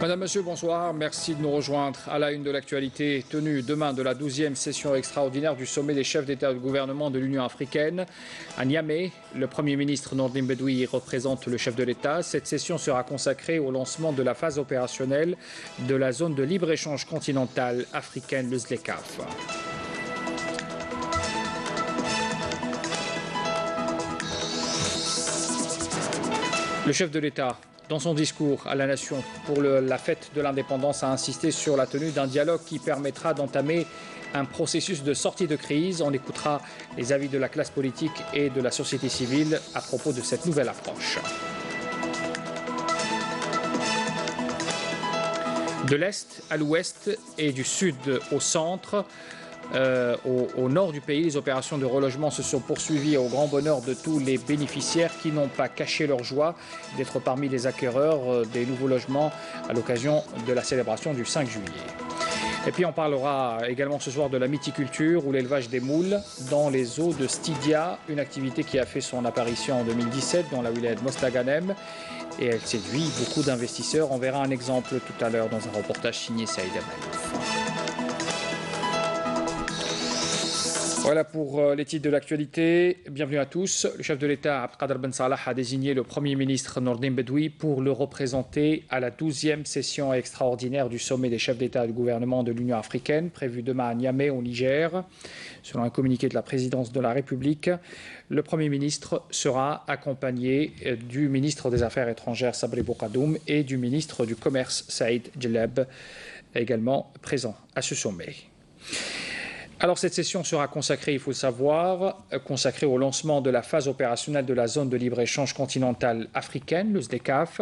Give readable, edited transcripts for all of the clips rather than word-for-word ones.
Madame, Monsieur, bonsoir. Merci de nous rejoindre à la une de l'actualité tenue demain de la 12e session extraordinaire du sommet des chefs d'État et de gouvernement de l'Union africaine. À Niamey, le Premier ministre Nordin Bedoui représente le chef de l'État. Cette session sera consacrée au lancement de la phase opérationnelle de la zone de libre-échange continentale africaine, le ZLECAf. Le chef de l'État, dans son discours à la nation pour la fête de l'indépendance, a insisté sur la tenue d'un dialogue qui permettra d'entamer un processus de sortie de crise. On écoutera les avis de la classe politique et de la société civile à propos de cette nouvelle approche. De l'Est à l'Ouest et du Sud au centre, au nord du pays, les opérations de relogement se sont poursuivies au grand bonheur de tous les bénéficiaires qui n'ont pas caché leur joie d'être parmi les acquéreurs des nouveaux logements à l'occasion de la célébration du 5 juillet. Et puis on parlera également ce soir de la mythiculture ou l'élevage des moules dans les eaux de Stydia, une activité qui a fait son apparition en 2017 dans la wilaya de Mostaganem et elle séduit beaucoup d'investisseurs. On verra un exemple tout à l'heure dans un reportage signé Saïd Amalouf. Voilà pour les titres de l'actualité. Bienvenue à tous. Le chef de l'État, Abdelkader Ben Salah, a désigné le Premier ministre Nordin Bedoui pour le représenter à la 12e session extraordinaire du sommet des chefs d'État et de gouvernement de l'Union africaine, prévue demain à Niamey, au Niger. Selon un communiqué de la présidence de la République, le Premier ministre sera accompagné du ministre des Affaires étrangères, Sabri Boukadoum, et du ministre du Commerce, Saïd Djelleb, également présent à ce sommet. Alors cette session sera consacrée, il faut le savoir, consacrée au lancement de la phase opérationnelle de la zone de libre-échange continentale africaine, le ZLECAf,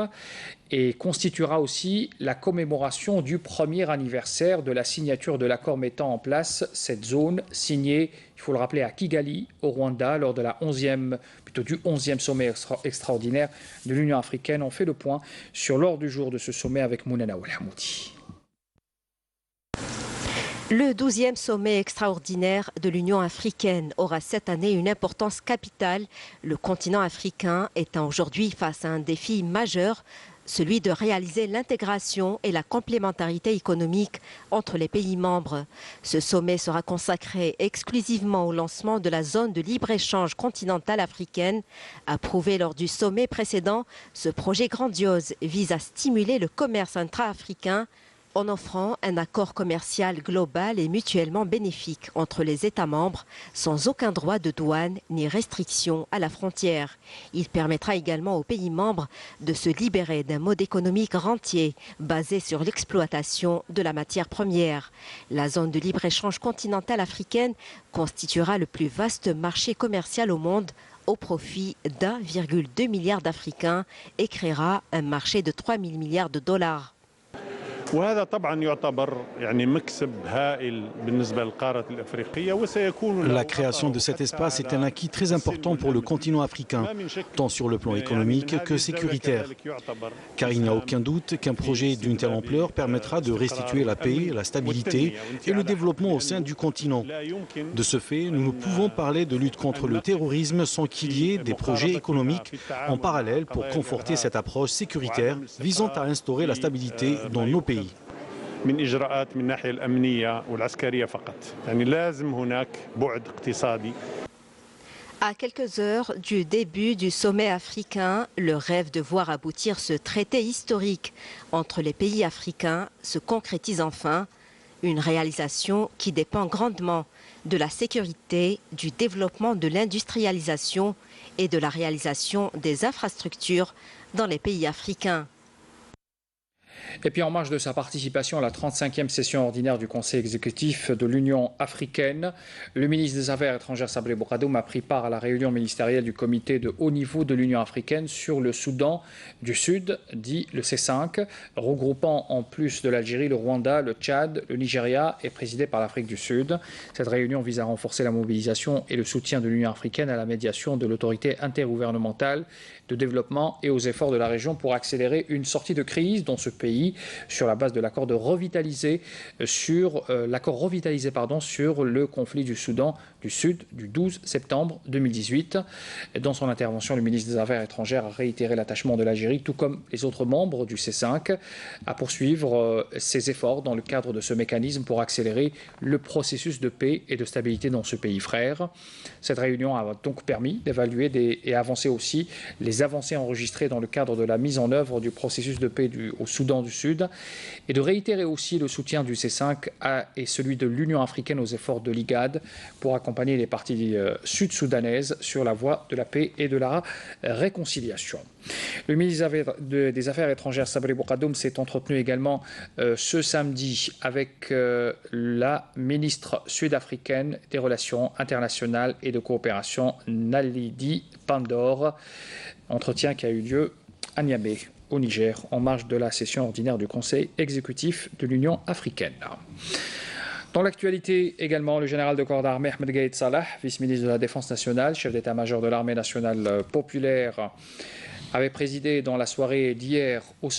et constituera aussi la commémoration du premier anniversaire de la signature de l'accord mettant en place cette zone, signée, il faut le rappeler, à Kigali, au Rwanda, lors de du 11e sommet extraordinaire de l'Union africaine. On fait le point sur l'ordre du jour de ce sommet avec Mounana Ouelhamoudi. Le 12e sommet extraordinaire de l'Union africaine aura cette année une importance capitale, le continent africain étant aujourd'hui face à un défi majeur, celui de réaliser l'intégration et la complémentarité économique entre les pays membres. Ce sommet sera consacré exclusivement au lancement de la zone de libre-échange continentale africaine. Approuvé lors du sommet précédent, ce projet grandiose vise à stimuler le commerce intra-africain en offrant un accord commercial global et mutuellement bénéfique entre les États membres, sans aucun droit de douane ni restriction à la frontière. Il permettra également aux pays membres de se libérer d'un mode économique rentier, basé sur l'exploitation de la matière première. La zone de libre-échange continentale africaine constituera le plus vaste marché commercial au monde, au profit d'1,2 milliard d'Africains, et créera un marché de 3 000 milliards de dollars. وهذا طبعا يعتبر مكسب هائل بالنسبة للقارة الأفريقية وسيكون La création de cet espace est un acquis très important pour le continent africain, tant sur le plan économique que sécuritaire. Car il n'y a aucun doute qu'un projet d'une telle ampleur permettra de restituer la paix, la stabilité et le développement au sein du continent. De ce fait, nous ne pouvons parler de lutte contre le terrorisme sans qu'il y ait des projets économiques en parallèle pour conforter cette approche sécuritaire visant à instaurer la stabilité dans nos pays. من إجراءات من الناحية الأمنية والعسكرية فقط لازم هناك بعد اقتصادي. À quelques heures du début du sommet africain, le rêve de voir aboutir ce traité historique entre les pays africains se concrétise enfin, une réalisation qui dépend grandement de la sécurité, du développement de l'industrialisation et de la réalisation des infrastructures dans les pays africains. Et puis en marge de sa participation à la 35e session ordinaire du Conseil exécutif de l'Union africaine, le ministre des Affaires étrangères Sabri Boukadoum a pris part à la réunion ministérielle du comité de haut niveau de l'Union africaine sur le Soudan du Sud, dit le C5, regroupant en plus de l'Algérie, le Rwanda, le Tchad, le Nigeria et présidé par l'Afrique du Sud. Cette réunion vise à renforcer la mobilisation et le soutien de l'Union africaine à la médiation de l'autorité intergouvernementale de développement et aux efforts de la région pour accélérer une sortie de crise dont ce pays sur la base de l'accord revitalisé sur le conflit du Soudan du Sud du 12 septembre 2018. Dans son intervention, le ministre des Affaires étrangères a réitéré l'attachement de l'Algérie, tout comme les autres membres du C5, à poursuivre ses efforts dans le cadre de ce mécanisme pour accélérer le processus de paix et de stabilité dans ce pays frère. Cette réunion a donc permis d'évaluer et avancer aussi les avancées enregistrées dans le cadre de la mise en œuvre du processus de paix au Soudan du Sud et de réitérer aussi le soutien du C5 et celui de l'Union africaine aux efforts de l'IGAD pour accompagner les parties sud-soudanaises sur la voie de la paix et de la réconciliation. Le ministre des Affaires étrangères, Sabri Boukadoum, s'est entretenu également ce samedi avec la ministre sud-africaine des Relations internationales et de coopération, Naledi Pandor. Entretien qui a eu lieu à Niamey, au Niger, en marge de la session ordinaire du Conseil exécutif de l'Union africaine. Dans l'actualité également, le général de corps d'armée Ahmed Gaïd Salah, vice-ministre de la Défense nationale, chef d'état-major de l'armée nationale populaire, avait présidé dans la soirée d'hier au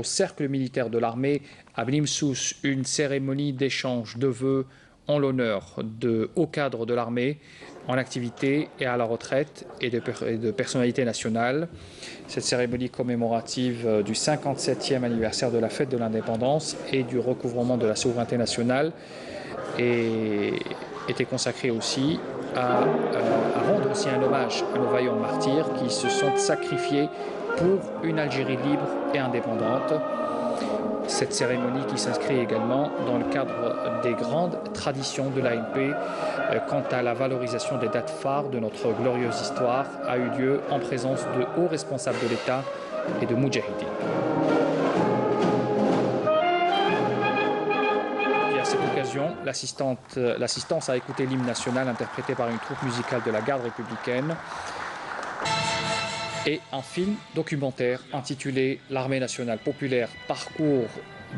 cercle militaire de l'armée à Bnimsous une cérémonie d'échange de vœux en l'honneur de hauts cadres de l'armée en activité et à la retraite et de personnalités nationales. Cette cérémonie commémorative du 57e anniversaire de la fête de l'indépendance et du recouvrement de la souveraineté nationale était consacrée aussi à rendre aussi un hommage à nos vaillants martyrs qui se sont sacrifiés pour une Algérie libre et indépendante. Cette cérémonie qui s'inscrit également dans le cadre des grandes traditions de l'ANP quant à la valorisation des dates phares de notre glorieuse histoire a eu lieu en présence de hauts responsables de l'État et de Moudjahidines. Et à cette occasion, l'assistance a écouté l'hymne national interprété par une troupe musicale de la garde républicaine et un film documentaire intitulé « L'armée nationale populaire, parcours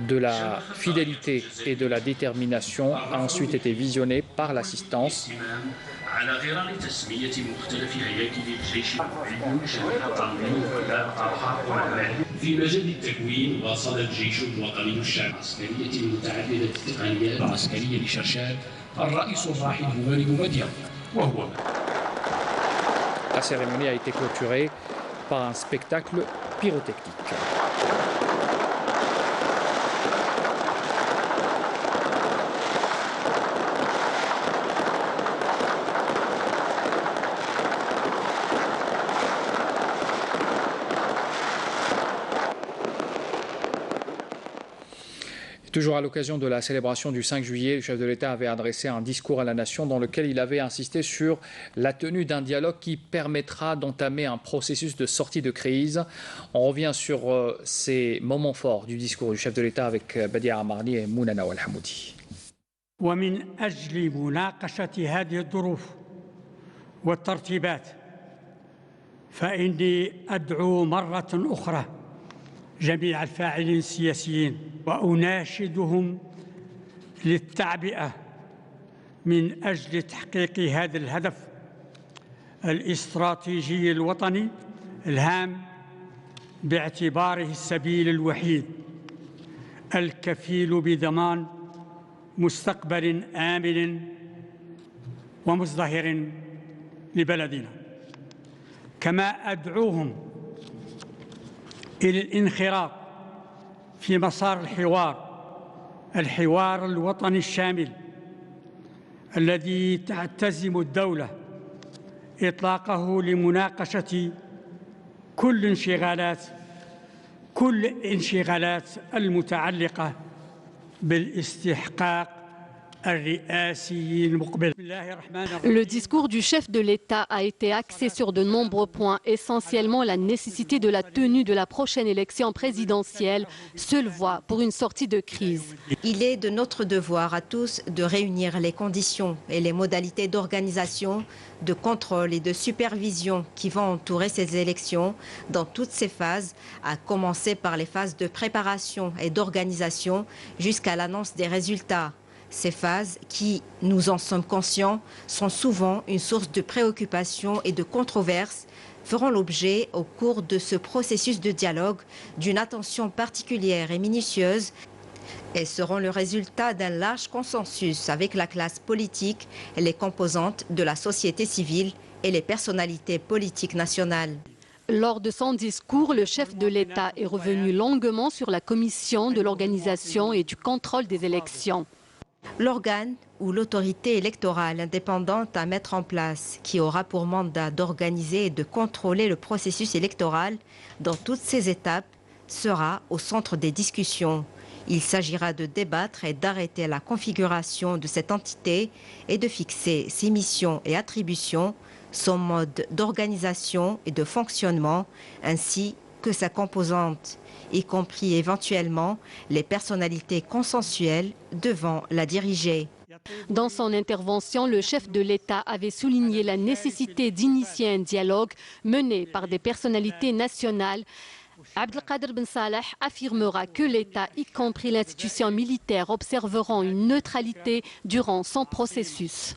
de la fidélité et de la détermination » a ensuite été visionné par l'assistance. في مجال التكوين واصل الجيش الوطني والشعب العسكرية المتعددة التقنيات العسكرية لشرشاد الرئيس الراحل هماني بومدين وهو. La cérémonie a été clôturée par un spectacle pyrotechnique. Toujours à l'occasion de la célébration du 5 juillet, le chef de l'État avait adressé un discours à la nation dans lequel il avait insisté sur la tenue d'un dialogue qui permettra d'entamer un processus de sortie de crise. On revient sur ces moments forts du discours du chef de l'État avec Badia Amarni et Mouna Nawal Hamoudi. ومن أجل مناقشة هذه الظروف والترتيبات فإني أدعو مرة أخرى جميع الفاعلين السياسيين وأناشدهم للتعبئة من أجل تحقيق هذا الهدف الاستراتيجي الوطني الهام باعتباره السبيل الوحيد الكفيل بضمان مستقبل آمن ومزدهر لبلدنا. كما أدعوهم إلى الانخراط في مسار الحوار الوطني الشامل الذي تعتزم الدولة إطلاقه لمناقشة كل الانشغالات المتعلقة بالاستحقاق الرئاسي المقبل. Le discours du chef de l'État a été axé sur de nombreux points, essentiellement la nécessité de la tenue de la prochaine élection présidentielle, seule voie pour une sortie de crise. Il est de notre devoir à tous de réunir les conditions et les modalités d'organisation, de contrôle et de supervision qui vont entourer ces élections dans toutes ces phases, à commencer par les phases de préparation et d'organisation jusqu'à l'annonce des résultats. Ces phases qui, nous en sommes conscients, sont souvent une source de préoccupation et de controverse, feront l'objet au cours de ce processus de dialogue d'une attention particulière et minutieuse et seront le résultat d'un large consensus avec la classe politique, les composantes de la société civile et les personnalités politiques nationales. Lors de son discours, le chef de l'État est revenu longuement sur la commission de l'organisation et du contrôle des élections. L'organe ou l'autorité électorale indépendante à mettre en place, qui aura pour mandat d'organiser et de contrôler le processus électoral dans toutes ses étapes, sera au centre des discussions. Il s'agira de débattre et d'arrêter la configuration de cette entité et de fixer ses missions et attributions, son mode d'organisation et de fonctionnement, ainsi que sa composante, y compris éventuellement les personnalités consensuelles devant la diriger. Dans son intervention, le chef de l'État avait souligné la nécessité d'initier un dialogue mené par des personnalités nationales. Abdelkader Ben Salah affirmera que l'État, y compris l'institution militaire, observeront une neutralité durant son processus.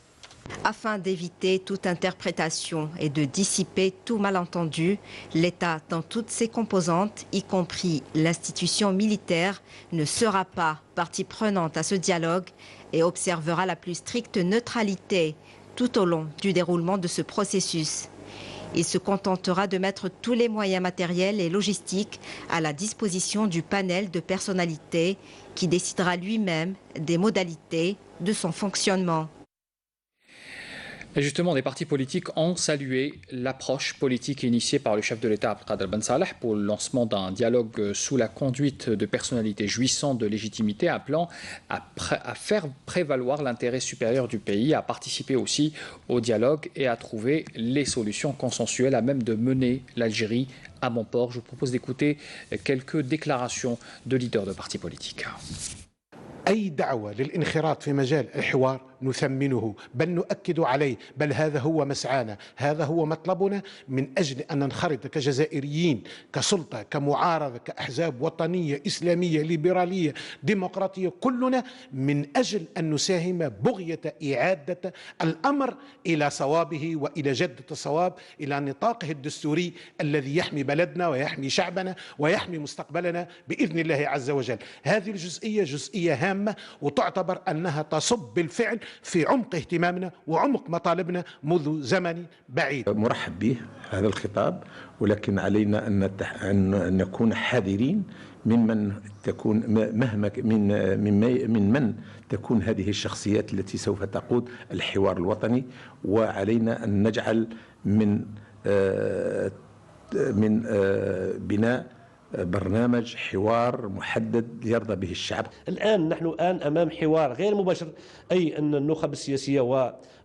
Afin d'éviter toute interprétation et de dissiper tout malentendu, l'État, dans toutes ses composantes, y compris l'institution militaire, ne sera pas partie prenante à ce dialogue et observera la plus stricte neutralité tout au long du déroulement de ce processus. Il se contentera de mettre tous les moyens matériels et logistiques à la disposition du panel de personnalités qui décidera lui-même des modalités de son fonctionnement. Et justement, des partis politiques ont salué l'approche politique initiée par le chef de l'État Abdelkader Ben Salah pour le lancement d'un dialogue sous la conduite de personnalités jouissant de légitimité, appelant à faire prévaloir l'intérêt supérieur du pays, à participer aussi au dialogue et à trouver les solutions consensuelles à même de mener l'Algérie à bon port. Je vous propose d'écouter quelques déclarations de leaders de partis politiques. أي دعوة للانخراط في مجال الحوار نثمنه بل نؤكد عليه بل هذا هو مسعانا هذا هو مطلبنا من أجل أن ننخرط كجزائريين كسلطة كمعارضة كأحزاب وطنية إسلامية ليبرالية ديمقراطية كلنا من أجل أن نساهم بغية إعادة الأمر إلى صوابه وإلى جدة الصواب إلى نطاقه الدستوري الذي يحمي بلدنا ويحمي شعبنا ويحمي مستقبلنا بإذن الله عز وجل. هذه الجزئية جزئية هامة وتعتبر أنها تصب بالفعل في عمق اهتمامنا وعمق مطالبنا منذ زمن بعيد. مرحب به هذا الخطاب، ولكن علينا أن نكون حذرين ممن تكون من تكون هذه الشخصيات التي سوف تقود الحوار الوطني، وعلينا أن نجعل من بناء برنامج حوار محدد يرضى به الشعب. الآن نحن أمام حوار غير مباشر، أي أن النخب السياسية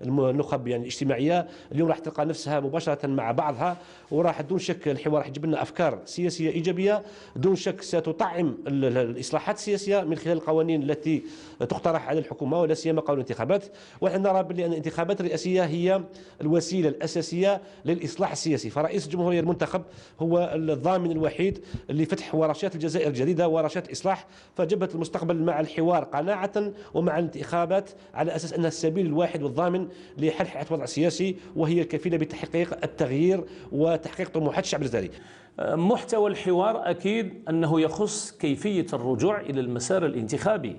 والنخب يعني الاجتماعية اليوم راح تلقى نفسها مباشرة مع بعضها، وراح دون شك الحوار راح يجيب لنا أفكار سياسية إيجابية، دون شك ستطعم الإصلاحات السياسية من خلال القوانين التي تقترح على الحكومة ولا سيما قانون الانتخابات. ونحن نرى بأن الانتخابات الرئاسية هي الوسيلة الأساسية للإصلاح السياسي، فرئيس الجمهورية المنتخب هو الضامن الوحيد لفتح ورشات الجزائر الجديدة ورشات الإصلاح. فجبهة المستقبل مع الحوار قناعة ومع الانتخابات على أساس أنها السبيل الواحد والضامن لحل الوضع السياسي، وهي الكفيلة بتحقيق التغيير وتحقيق طموحات الشعب الجزائري. محتوى الحوار أكيد أنه يخص كيفية الرجوع إلى المسار الانتخابي،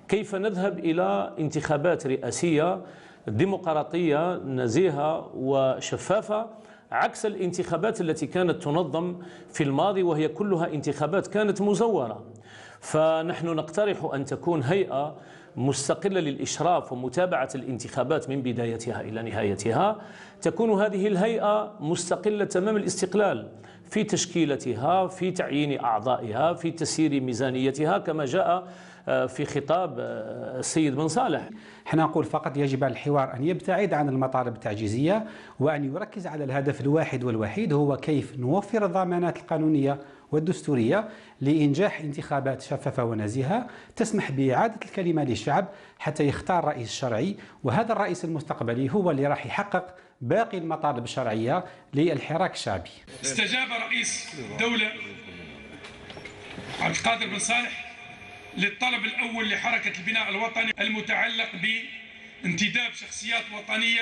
كيف نذهب إلى انتخابات رئاسية ديمقراطية نزيهة وشفافة، عكس الانتخابات التي كانت تنظم في الماضي وهي كلها انتخابات كانت مزورة. فنحن نقترح أن تكون هيئة مستقلة للإشراف ومتابعة الانتخابات من بدايتها إلى نهايتها. تكون هذه الهيئة مستقلة تمام الاستقلال في تشكيلتها، في تعيين أعضائها، في تسيير ميزانيتها، كما جاء في خطاب السيد بن صالح. احنا نقول فقط يجب على الحوار أن يبتعد عن المطالب التعجيزية وأن يركز على الهدف الواحد والوحيد، هو كيف نوفر الضمانات القانونية والدستورية لإنجاح انتخابات شفافة ونزيهة تسمح بإعادة الكلمة للشعب حتى يختار رئيس شرعي، وهذا الرئيس المستقبلي هو اللي راح يحقق باقي المطالب الشرعية للحراك الشعبي. استجاب رئيس الدولة عبدالقادر بن صالح للطلب الأول لحركة البناء الوطني المتعلق بانتداب شخصيات وطنية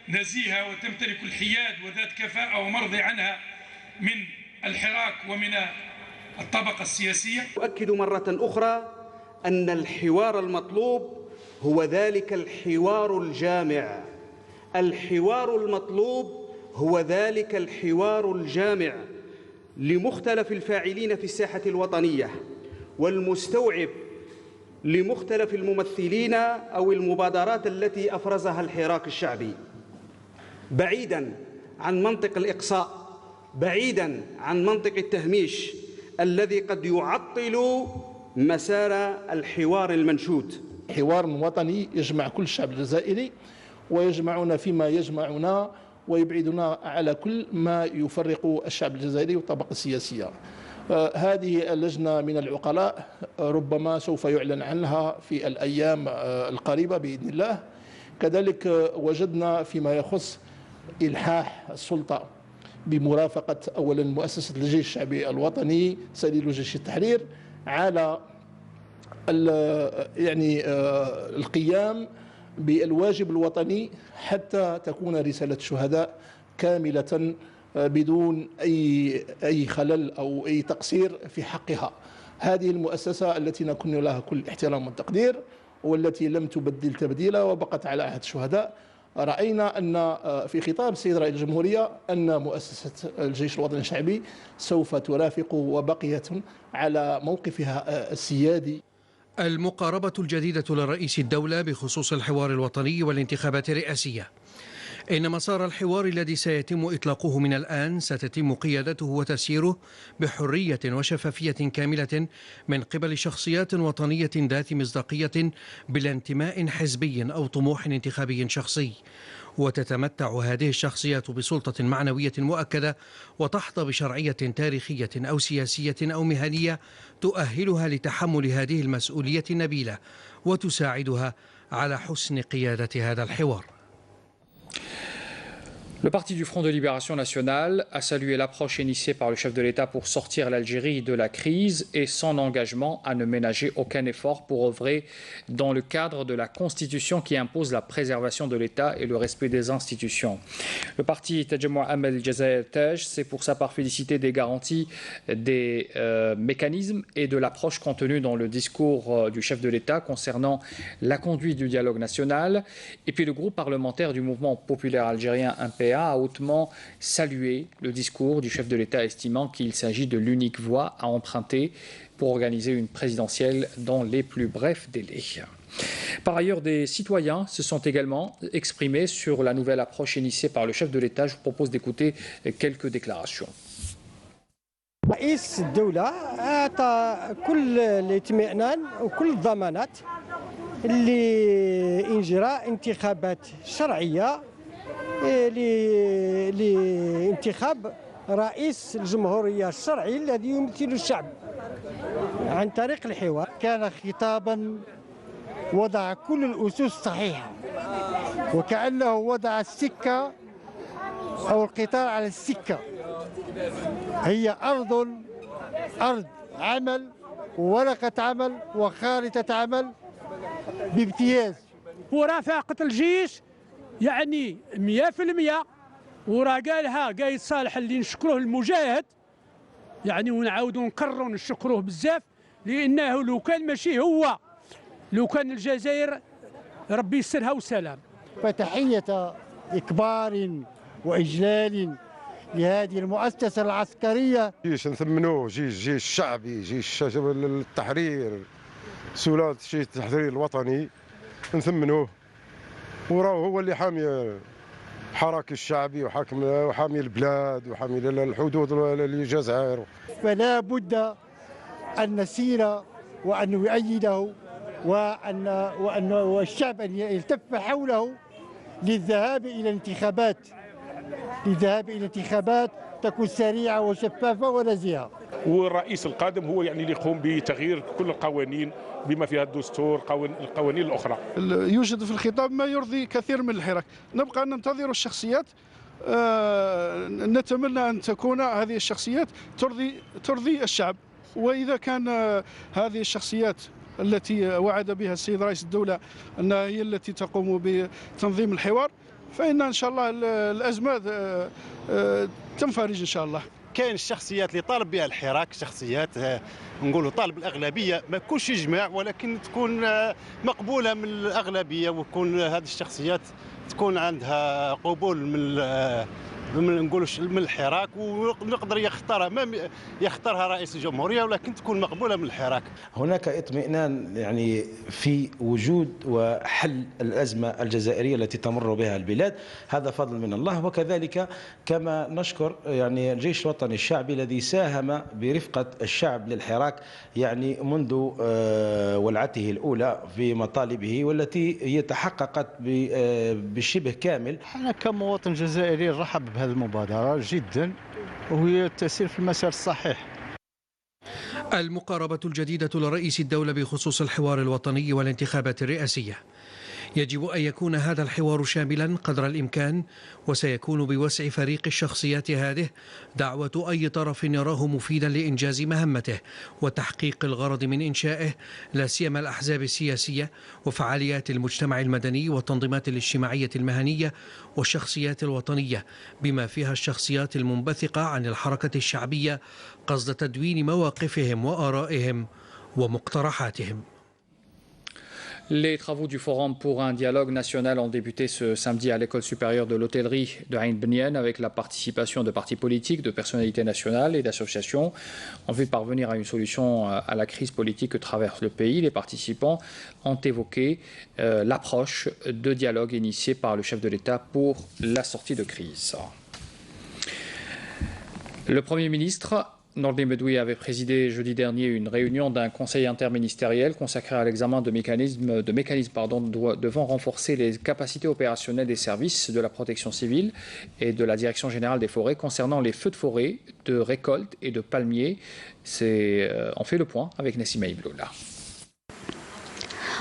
نزيهة وتمتلك الحياد وذات كفاءة ومرضي عنها من الحراك ومن الطبقة السياسية. أؤكد مرة أخرى أن الحوار المطلوب هو ذلك الحوار الجامع. الحوار المطلوب هو ذلك الحوار الجامع لمختلف الفاعلين في الساحة الوطنية والمستوعب لمختلف الممثلين أو المبادرات التي أفرزها الحراك الشعبي، بعيداً عن منطق الإقصاء، بعيداً عن منطق التهميش الذي قد يعطل مسار الحوار المنشود. حوار وطني يجمع كل الشعب الجزائري ويجمعنا فيما يجمعنا ويبعدنا على كل ما يفرق الشعب الجزائري والطبقة السياسية. هذه اللجنة من العقلاء ربما سوف يعلن عنها في الأيام القريبة بإذن الله. كذلك وجدنا فيما يخص إلحاح السلطة بمرافقة أولا مؤسسة الجيش الشعبي الوطني سليل جيش التحرير على القيام بالواجب الوطني حتى تكون رسالة الشهداء كاملة بدون أي خلل أو أي تقصير في حقها. هذه المؤسسة التي نكن لها كل احترام والتقدير والتي لم تبدل تبديلا وبقت على عهد الشهداء. رأينا أن في خطاب السيد رئيس الجمهورية أن مؤسسة الجيش الوطني الشعبي سوف ترافق وبقية على موقفها السيادي. المقاربة الجديدة لرئيس الدولة بخصوص الحوار الوطني والانتخابات الرئاسية. إن مسار الحوار الذي سيتم إطلاقه من الآن ستتم قيادته وتسييره بحرية وشفافية كاملة من قبل شخصيات وطنية ذات مصداقية بلا انتماء حزبي أو طموح انتخابي شخصي، وتتمتع هذه الشخصيات بسلطة معنوية مؤكدة وتحظى بشرعية تاريخية أو سياسية أو مهنية تؤهلها لتحمل هذه المسؤولية النبيلة وتساعدها على حسن قيادة هذا الحوار. Le Parti du Front de Libération Nationale a salué l'approche initiée par le chef de l'État pour sortir l'Algérie de la crise et son engagement à ne ménager aucun effort pour œuvrer dans le cadre de la Constitution qui impose la préservation de l'État et le respect des institutions. Le parti Tajamou Amal Jazair Taj s'est pour sa part félicité des garanties, des mécanismes et de l'approche contenue dans le discours du chef de l'État concernant la conduite du dialogue national. Et puis le groupe parlementaire du mouvement populaire algérien MPA a hautement salué le discours du chef de l'État, estimant qu'il s'agit de l'unique voie à emprunter pour organiser une présidentielle dans les plus brefs délais. Par ailleurs, des citoyens se sont également exprimés sur la nouvelle approche initiée par le chef de l'État. Je vous propose d'écouter quelques déclarations. رئيس الدولة أعطى كل الاطمئنان وكل الضمانات لإجراء انتخابات شرعية لانتخاب رئيس الجمهورية الشرعي الذي يمثل الشعب عن طريق الحوار. كان خطابا وضع كل الأسس الصحيحة وكأنه وضع السكة أو القطار على السكة. هي أرض عمل وورقة عمل وخارطة عمل بامتياز. ورافقة الجيش يعني 100%، وراه قالها قايد صالح اللي نشكروه المجاهد، يعني ونعاودوا نكرروا نشكروه بزاف، لانه لو كان ماشي هو، لو كان الجزائر ربي يسرها وسلام. فتحية إكبار وإجلال لهذه المؤسسة العسكرية. جيش نثمنوه جيش شعبي، جيش التحرير، سلالة جيش التحرير الوطني نثمنوه، وراه هو اللي حامي الحراك الشعبي وحامي البلاد وحامي الحدود للجزائر. فلا بد أن نسير وأن نؤيده وأن والشعب أن يلتف حوله للذهاب إلى انتخابات تكون سريعة وشفافة ونزيهة. والرئيس القادم هو يعني اللي يقوم بتغيير كل القوانين بما فيها الدستور، القوانين الأخرى. يوجد في الخطاب ما يرضي كثير من الحراك، نبقى ننتظر الشخصيات، نتمنى أن تكون هذه الشخصيات ترضي الشعب، وإذا كان هذه الشخصيات التي وعد بها السيد رئيس الدولة أنها هي التي تقوم بتنظيم الحوار، فإن إن شاء الله الأزمة تنفرج إن شاء الله. كاين الشخصيات اللي طالب بها الحراك، شخصيات نقولوا طالب الاغلبيه، ما تكونش اجماع ولكن تكون مقبوله من الاغلبيه، ويكون هذه الشخصيات تكون عندها قبول من نقولوش من الحراك، ونقدر يختارها رئيس الجمهوريه، ولكن تكون مقبوله من الحراك. هناك اطمئنان يعني في وجود وحل الازمه الجزائريه التي تمر بها البلاد، هذا فضل من الله. وكذلك كما نشكر يعني الجيش الوطني الشعبي الذي ساهم برفقه الشعب للحراك يعني منذ ولعته الاولى في مطالبه، والتي هي تحققت بشبه كامل. انا كمواطن جزائري نرحب بهذه المبادرة جدا، وهي تسير في المسار الصحيح. المقاربة الجديدة لرئيس الدولة بخصوص الحوار الوطني والانتخابات الرئاسية. يجب أن يكون هذا الحوار شاملا قدر الإمكان، وسيكون بوسع فريق الشخصيات هذه دعوة أي طرف يراه مفيدا لإنجاز مهمته وتحقيق الغرض من إنشائه، لا سيما الأحزاب السياسية وفعاليات المجتمع المدني والتنظيمات الاجتماعية المهنية والشخصيات الوطنية، بما فيها الشخصيات المنبثقة عن الحركة الشعبية، قصد تدوين مواقفهم وآرائهم ومقترحاتهم. Les travaux du Forum pour un dialogue national ont débuté ce samedi à l'école supérieure de l'hôtellerie de Ain Benyen avec la participation de partis politiques, de personnalités nationales et d'associations en vue de parvenir à une solution à la crise politique que traverse le pays. Les participants ont évoqué l'approche de dialogue initiée par le chef de l'État pour la sortie de crise. Le Premier ministre Nordin Bedoui avait présidé jeudi dernier une réunion d'un conseil interministériel consacré à l'examen de mécanismes devant renforcer les capacités opérationnelles des services de la protection civile et de la direction générale des forêts concernant les feux de forêt, de récolte et de palmiers. On fait le point avec Nassima Ibloula.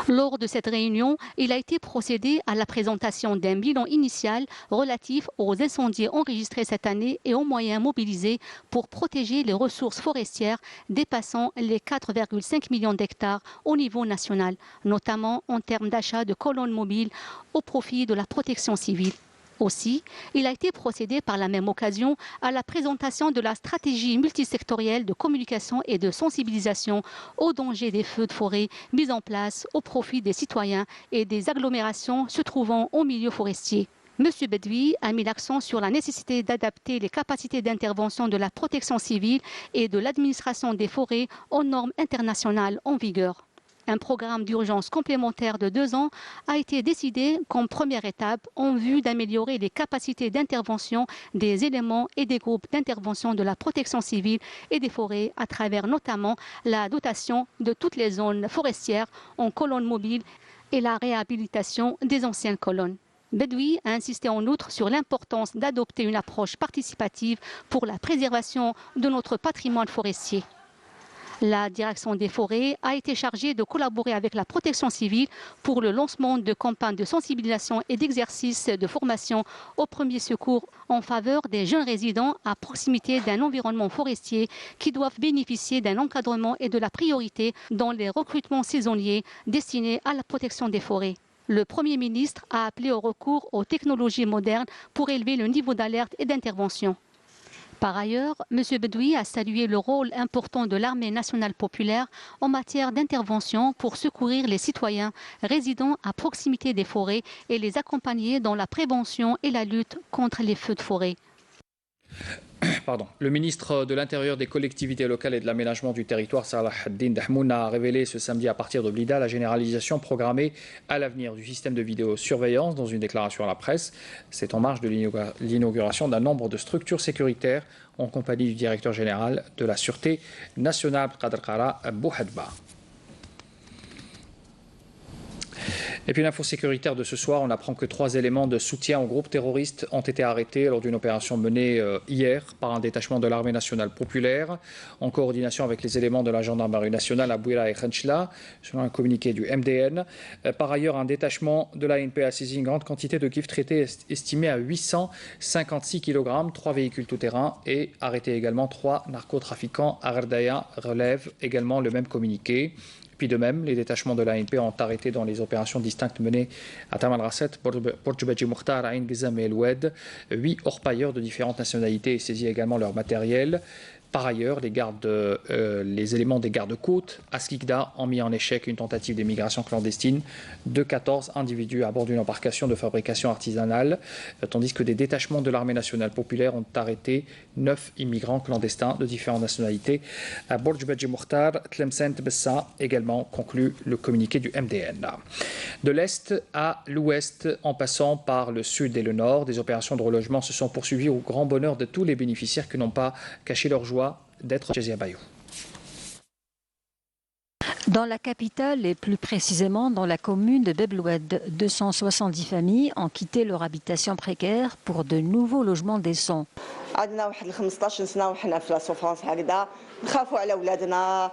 Lors de cette réunion, il a été procédé à la présentation d'un bilan initial relatif aux incendies enregistrés cette année et aux moyens mobilisés pour protéger les ressources forestières dépassant les 4,5 millions d'hectares au niveau national, notamment en termes d'achat de colonnes mobiles au profit de la protection civile. Aussi, il a été procédé par la même occasion à la présentation de la stratégie multisectorielle de communication et de sensibilisation aux dangers des feux de forêt mise en place au profit des citoyens et des agglomérations se trouvant au milieu forestier. M. Bedoui a mis l'accent sur la nécessité d'adapter les capacités d'intervention de la protection civile et de l'administration des forêts aux normes internationales en vigueur. Un programme d'urgence complémentaire de 2 ans a été décidé comme première étape en vue d'améliorer les capacités d'intervention des éléments et des groupes d'intervention de la protection civile et des forêts à travers notamment la dotation de toutes les zones forestières en colonnes mobiles et la réhabilitation des anciennes colonnes. Bedoui a insisté en outre sur l'importance d'adopter une approche participative pour la préservation de notre patrimoine forestier. La direction des forêts a été chargée de collaborer avec la protection civile pour le lancement de campagnes de sensibilisation et d'exercices de formation au premier secours en faveur des jeunes résidents à proximité d'un environnement forestier qui doivent bénéficier d'un encadrement et de la priorité dans les recrutements saisonniers destinés à la protection des forêts. Le Premier ministre a appelé au recours aux technologies modernes pour élever le niveau d'alerte et d'intervention. Par ailleurs, M. Bedoui a salué le rôle important de l'armée nationale populaire en matière d'intervention pour secourir les citoyens résidant à proximité des forêts et les accompagner dans la prévention et la lutte contre les feux de forêt. Le ministre de l'Intérieur, des collectivités locales et de l'aménagement du territoire, Salah Ad-Din Dahmoun, a révélé ce samedi à partir de Blida la généralisation programmée à l'avenir du système de vidéosurveillance dans une déclaration à la presse. C'est en marge de l'inauguration d'un nombre de structures sécuritaires en compagnie du directeur général de la Sûreté nationale, Qadr Qara Bouhadba. Et puis l'info sécuritaire de ce soir, on apprend que 3 éléments de soutien au groupe terroriste ont été arrêtés lors d'une opération menée hier par un détachement de l'armée nationale populaire en coordination avec les éléments de la gendarmerie nationale à Bouira et Khenchla, selon un communiqué du MDN. Par ailleurs, un détachement de l'ANP a saisi une grande quantité de cuivre traité estimée à 856 kg, 3 véhicules tout-terrain et arrêté également 3 narcotrafiquants à Ardaya, relève également le même communiqué. Puis de même, les détachements de l'ANP ont arrêté dans les opérations distinctes menées à Tamal Rasset, Borj Mukhtar, Ain Gizam et El Oued 8 orpailleurs de différentes nationalités et saisi également leur matériel. Par ailleurs, les éléments des gardes-côtes à Skikda ont mis en échec une tentative d'émigration clandestine de 14 individus à bord d'une embarcation de fabrication artisanale, tandis que des détachements de l'armée nationale populaire ont arrêté 9 immigrants clandestins de différentes nationalités à Borj Mukhtar, Tlemcen, Bessa, également conclut le communiqué du MDN. De l'est à l'ouest, en passant par le sud et le nord, des opérations de relogement se sont poursuivies au grand bonheur de tous les bénéficiaires qui n'ont pas caché leur joie d'être Jazia Bayou. Dans la capitale et plus précisément dans la commune de Bebloued, 270 familles ont quitté leur habitation précaire pour de nouveaux logements décents. عندنا واحد 15 سنه وحنا في لاسوفرونس هكذا نخافوا على ولادنا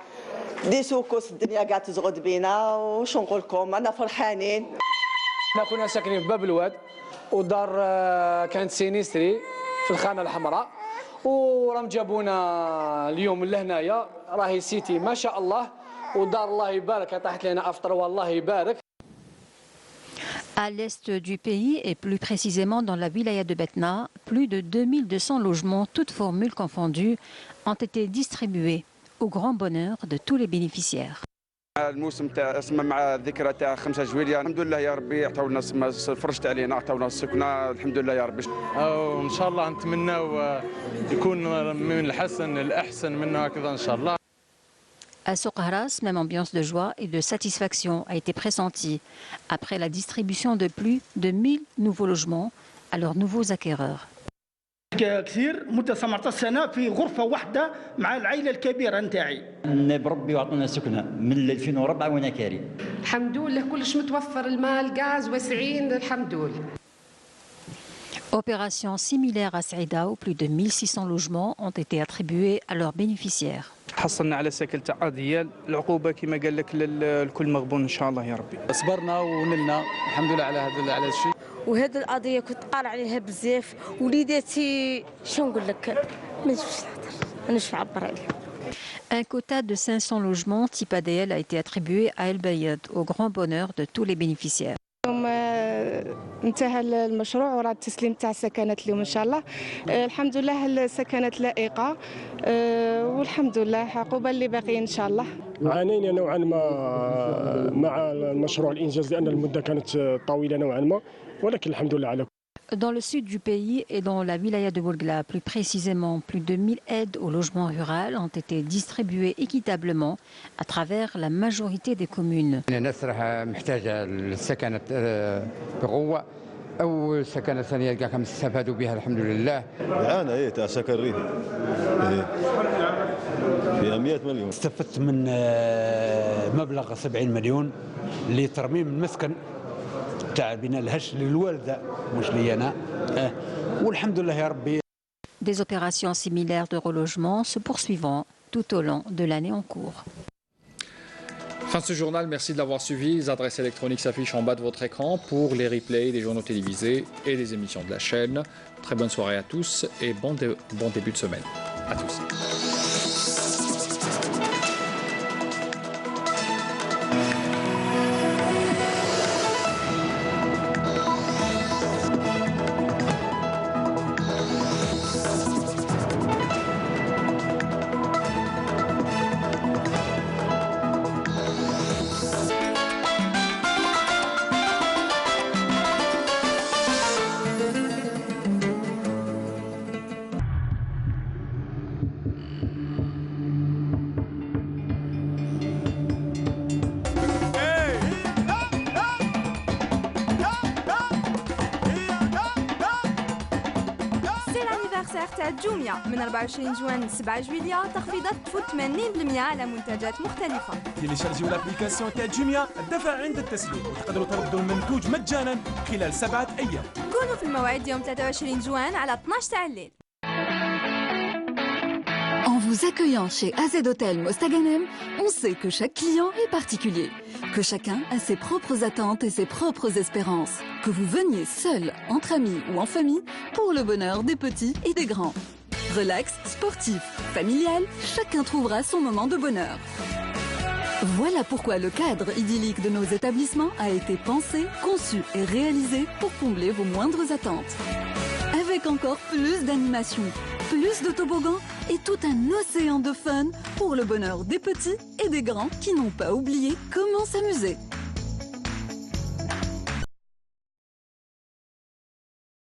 دي سوكوس الدنيا كاع تزغد بينا وش نقول لكم انا فرحانين. احنا كنا ساكنين في باب الواد ودار كانت سينيستري في الخانه الحمراء وراهم جابونا اليوم لهنايا راهي سيتي ما شاء الله ودار الله يبارك طاحت لنا افطر والله يبارك. À l'est du pays et plus précisément dans la wilaya de Betna, plus de 2200 logements, toutes formules confondues, ont été distribués au grand bonheur de tous les bénéficiaires. الموسم تاع اسمه مع الذكرى تاع 5 جويلية الحمد لله يا ربي عطاونا فرجت علينا عطاونا السكنة الحمد لله يا ربي. وان شاء الله نتمناو يكون من الحسن الاحسن منه هكذا ان شاء الله. À Soqahras, même ambiance de joie et de satisfaction a été pressentie après la distribution de plus de 1000 nouveaux logements à leurs nouveaux acquéreurs. كثير مدة 17 سنة في غرفة واحدة مع العائلة الكبيرة نتاعي. بربي وعطونا سكنة من 2004 وانا كاري. الحمد لله كلش متوفر المال غاز واسعين الحمد لله. Opération similaire à Saïda où plus de 1600 logements ont été attribués à leurs bénéficiaires. حصلنا على سكن تاع ديال العقوبه كما قال لك الكل مغبون ان شاء الله يا ربي. صبرنا ونلنا الحمد لله على هذا الشيء. وهذه القضيه كنت قارع عليها بزاف وليداتي شنو نقول لك ما نجمش نهضر ما نجمش نعبر عليها. Un quota de 500 logements type ADL a été attribué à El Bayed au grand bonheur de tous les bénéficiaires. انتهى المشروع وراه التسليم تاع السكنات اليوم ان شاء الله. الحمد لله السكنات لائقه والحمد لله عقوبه اللي باقيين ان شاء الله. عانينا نوعا ما مع المشروع الانجاز لان المده كانت طويله نوعا ما ولكن الحمد لله على. Dans le sud du pays et dans la wilaya de Bolgla, plus précisément, plus de 1000 aides au logement rural ont été distribuées équitablement à travers la majorité des communes. الناس راح محتاجة السكنة بقوة أو سكنة ثانية كاع استفادوا بها الحمد لله. أنا تاع سكن ريفي فيها 100 مليون. استفدت من مبلغ 70 مليون لترميم المسكن تاع بناء الهش للوالده مش لي انا والحمد لله يا ربي. Des opérations similaires de relogement se poursuivront tout au long de l'année en cours. Fin de ce journal, merci de l'avoir suivi. Les adresses électroniques s'affichent en bas de votre écran pour les replays des journaux télévisés et des émissions de la chaîne. Très bonne soirée à tous et bon début de semaine à tous. تاع جوميا من 24 جوان ل 7 جويلية تخفيضات تفوت 80% على منتجات مختلفة. تيليشارجيو لابليكاسيون تاع جوميا الدفع عند التسليم وتقدروا تردوا المنتوج مجانا خلال 7 أيام. كونوا في الموعد يوم 23 جوان على 12 تاع الليل. En vous accueillant chez AZ Hotel Mostaganem, on sait que chaque client est particulier, que chacun a ses propres attentes et ses propres espérances, que vous veniez seul, entre amis ou en famille, pour le bonheur des petits et des grands. Relax, sportif, familial, chacun trouvera son moment de bonheur. Voilà pourquoi le cadre idyllique de nos établissements a été pensé, conçu et réalisé pour combler vos moindres attentes. Avec encore plus d'animation, plus de toboggans et tout un océan de fun pour le bonheur des petits et des grands qui n'ont pas oublié comment s'amuser.